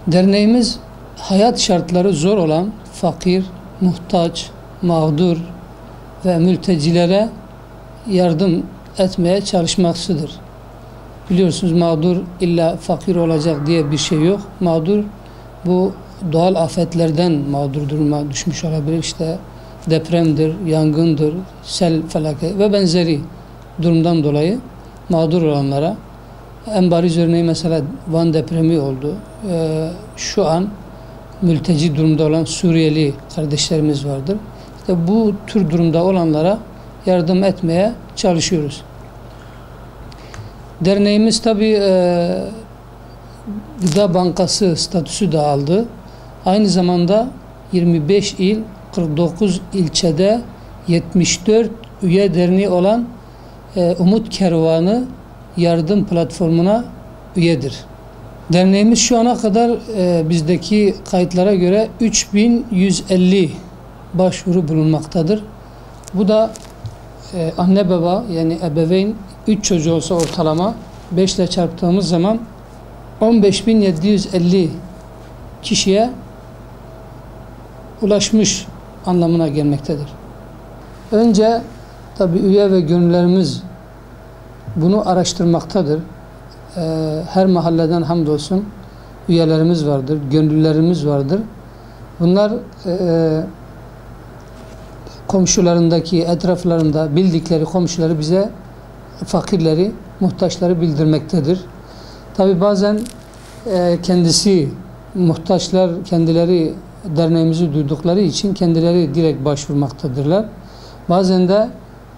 Derneğimiz hayat şartları zor olan fakir, muhtaç, mağdur ve mültecilere yardım etmeye çalışmaktadır. Biliyorsunuz mağdur illa fakir olacak diye bir şey yok. Mağdur bu doğal afetlerden mağdur duruma düşmüş olabilir. İşte depremdir, yangındır, sel felaket ve benzeri durumdan dolayı mağdur olanlara, en bariz örneği mesela Van depremi oldu. Şu an mülteci durumda olan Suriyeli kardeşlerimiz vardır. İşte bu tür durumda olanlara yardım etmeye çalışıyoruz. Derneğimiz tabii Gıda Bankası statüsü de aldı. Aynı zamanda 25 il, 49 ilçede 74 üye derneği olan Umut Kervanı yardım platformuna üyedir. Derneğimiz şu ana kadar bizdeki kayıtlara göre 3150 başvuru bulunmaktadır. Bu da anne baba yani ebeveyn 3 çocuğu olsa ortalama 5 ile çarptığımız zaman 15.750 kişiye ulaşmış anlamına gelmektedir. Önce tabii üye ve gönüllerimiz bunu araştırmaktadır. Her mahalleden hamdolsun üyelerimiz vardır, gönüllülerimiz vardır. Bunlar komşularındaki, etraflarında bildikleri komşuları bize fakirleri, muhtaçları bildirmektedir. Tabi bazen kendisi muhtaçlar kendileri derneğimizi duydukları için kendileri direkt başvurmaktadırlar. Bazen de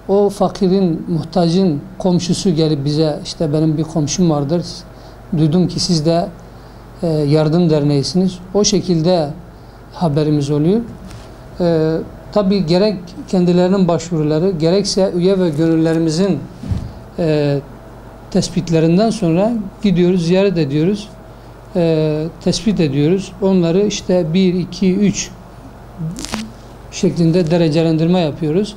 o fakirin, muhtacın komşusu gelip bize işte benim bir komşum vardır, duydum ki siz de yardım derneğisiniz. O şekilde haberimiz oluyor. Tabii gerek kendilerinin başvuruları, gerekse üye ve gönüllerimizin tespitlerinden sonra gidiyoruz, ziyaret ediyoruz, tespit ediyoruz. Onları işte 1, 2, 3 şeklinde derecelendirme yapıyoruz.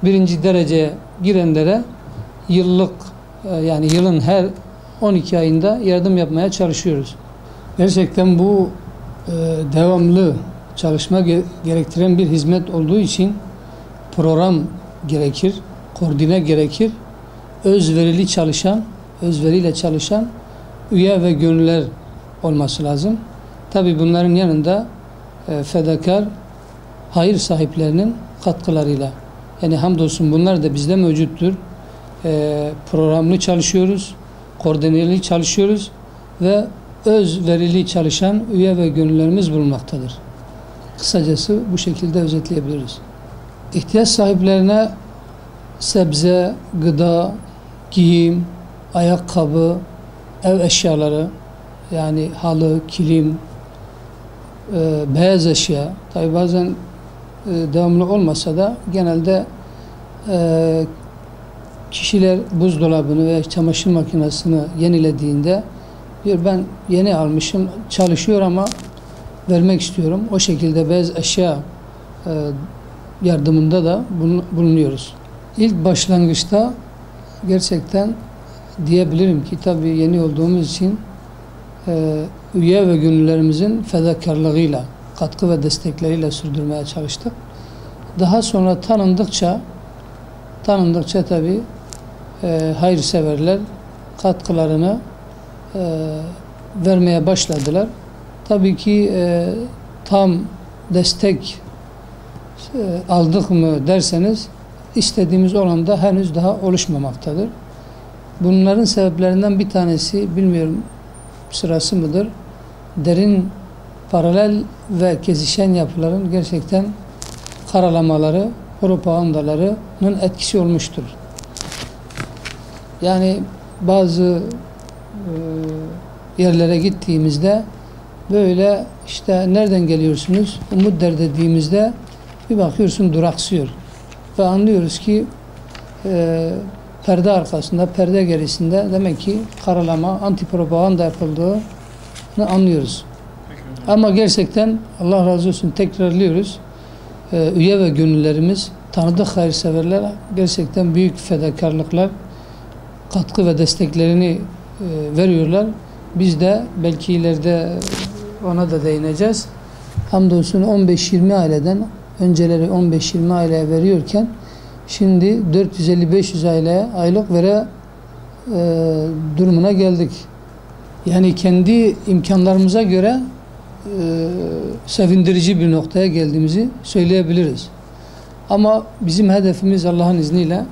Birinci dereceye girenlere yıllık yani yılın her 12 ayında yardım yapmaya çalışıyoruz. Gerçekten bu devamlı çalışma gerektiren bir hizmet olduğu için program gerekir, koordine gerekir. Özverili çalışan, özveriyle çalışan üye ve gönüller olması lazım. Tabii bunların yanında fedakar hayır sahiplerinin katkılarıyla. Yani hamdolsun bunlar da bizde mevcuttur. Programlı çalışıyoruz, koordineli çalışıyoruz ve özverili çalışan üye ve gönüllerimiz bulunmaktadır. Kısacası bu şekilde özetleyebiliriz. İhtiyaç sahiplerine sebze, gıda, giyim, ayakkabı, ev eşyaları yani halı, kilim, beyaz eşya, tabi bazen devamlı olmasa da genelde kişiler buzdolabını ve çamaşır makinesini yenilediğinde diyor ben yeni almışım, çalışıyor ama vermek istiyorum. O şekilde beyaz eşya yardımında da bulunuyoruz. İlk başlangıçta gerçekten diyebilirim ki tabii yeni olduğumuz için üye ve gönüllerimizin fedakarlığıyla, katkı ve destekleriyle sürdürmeye çalıştık. Daha sonra tanındıkça tabii hayırseverler katkılarını vermeye başladılar. Tabii ki tam destek aldık mı derseniz istediğimiz oranda henüz daha oluşmamaktadır. Bunların sebeplerinden bir tanesi, bilmiyorum sırası mıdır, derin paralel ve kesişen yapıların gerçekten karalamaları, propagandalarının etkisi olmuştur. Yani bazı yerlere gittiğimizde böyle işte nereden geliyorsunuz, umut der dediğimizde bir bakıyorsun duraksıyor. Ve anlıyoruz ki perde arkasında, perde gerisinde demek ki karalama, antipropaganda yapıldığını anlıyoruz. Ama gerçekten Allah razı olsun tekrarlıyoruz. Üye ve gönüllerimiz, tanıdık hayırseverler gerçekten büyük fedakarlıklar, katkı ve desteklerini veriyorlar. Biz de belki ileride Ona da değineceğiz. Hamdolsun 15-20 aileden önceleri 15-20 aileye veriyorken şimdi 450-500 aileye aylık durumuna geldik. Yani kendi imkanlarımıza göre sevindirici bir noktaya geldiğimizi söyleyebiliriz. Ama bizim hedefimiz Allah'ın izniyle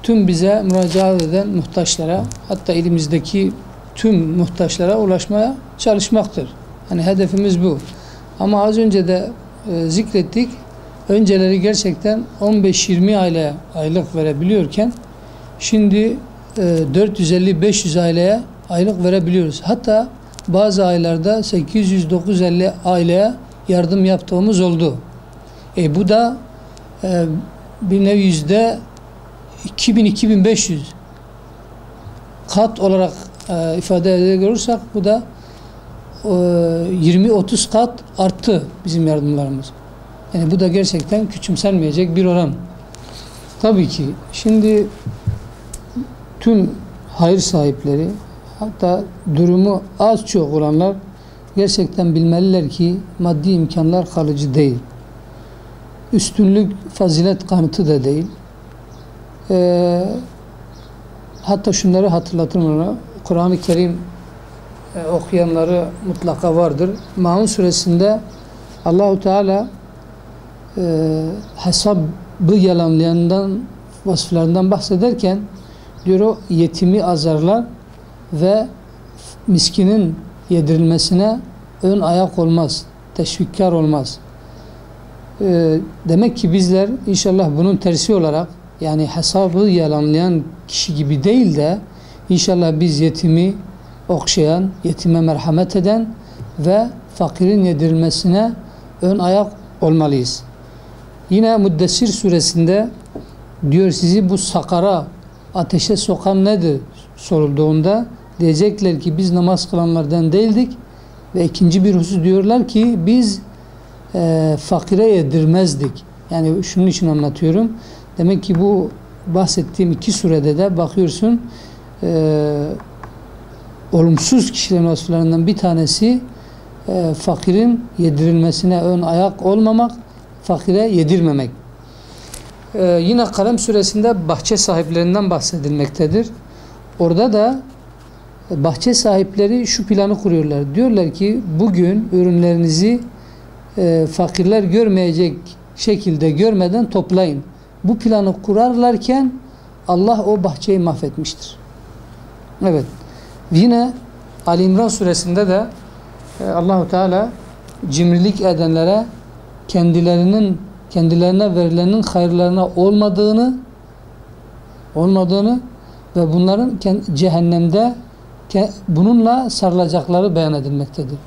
tüm bize müracaat eden muhtaçlara, hatta elimizdeki tüm muhtaçlara ulaşmaya çalışmaktır. Hani hedefimiz bu. Ama az önce de zikrettik. Önceleri gerçekten 15-20 aileye aylık verebiliyorken şimdi 450-500 aileye aylık verebiliyoruz. Hatta bazı aylarda 800-950 aileye yardım yaptığımız oldu. Bu da bir nevi %2000-2500 kat olarak ifade ediyorsak bu da 20-30 kat arttı bizim yardımlarımız. Yani bu da gerçekten küçümsenmeyecek bir oran. Tabii ki şimdi tüm hayır sahipleri, hatta durumu az çok olanlar gerçekten bilmeliler ki maddi imkanlar kalıcı değil. Üstünlük fazilet kanıtı da değil. Hatta şunları hatırlatırım ona. Kur'an-ı Kerim okuyanları mutlaka vardır. Maun suresinde Allahu Teala hesabı yalanlayandan vasıflarından bahsederken diyor o yetimi azarlar ve miskinin yedirilmesine ön ayak olmaz, teşvikkar olmaz. Demek ki bizler inşallah bunun tersi olarak, yani hesabı yalanlayan kişi gibi değil de inşallah biz yetimi okşayan, yetime merhamet eden ve fakirin yedirilmesine ön ayak olmalıyız. Yine Müddessir suresinde diyor, sizi bu sakara, ateşe sokan nedir sorulduğunda diyecekler ki biz namaz kılanlardan değildik ve ikinci bir husus diyorlar ki biz fakire yedirmezdik. Yani şunun için anlatıyorum. Demek ki bu bahsettiğim iki surede de bakıyorsun olumsuz kişilerin vasıflarından bir tanesi fakirin yedirilmesine ön ayak olmamak, fakire yedirmemek. Yine Kalem suresinde bahçe sahiplerinden bahsedilmektedir. Orada da bahçe sahipleri şu planı kuruyorlar. Diyorlar ki bugün ürünlerinizi fakirler görmeyecek şekilde görmeden toplayın. Bu planı kurarlarken Allah o bahçeyi mahvetmiştir. Evet. Yine Ali İmran suresinde de Allahu Teala cimrilik edenlere kendilerine verilenin hayırlarına olmadığını ve bunların cehennemde bununla sarılacakları beyan edilmektedir.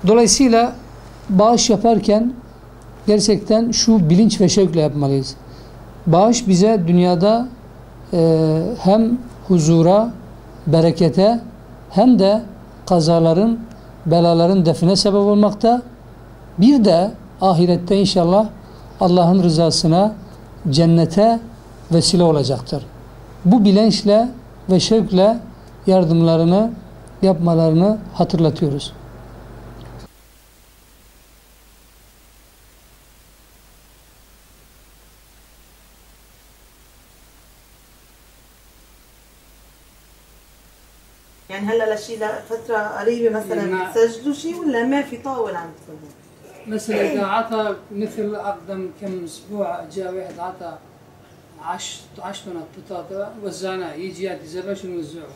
Dolayısıyla bağış yaparken gerçekten şu bilinç ve şevkle yapmalıyız. Bağış bize dünyada hem huzura, berekete hem de kazaların, belaların define sebep olmakta. Bir de ahirette inşallah Allah'ın rızasına, cennete vesile olacaktır. Bu bilinçle ve şevkle yardımlarını yapmalarını hatırlatıyoruz. يعني هلا لشي لفترة قريبة مثلا بتسجلوا شيء ولا ما في طاولة عم تكونوا؟ مثلا إذا عطى مثل أقدم كم أسبوع جاء واحد عطى 10 بنات بطاطا وزعناه، يجي يعطي زبش ونوزعه.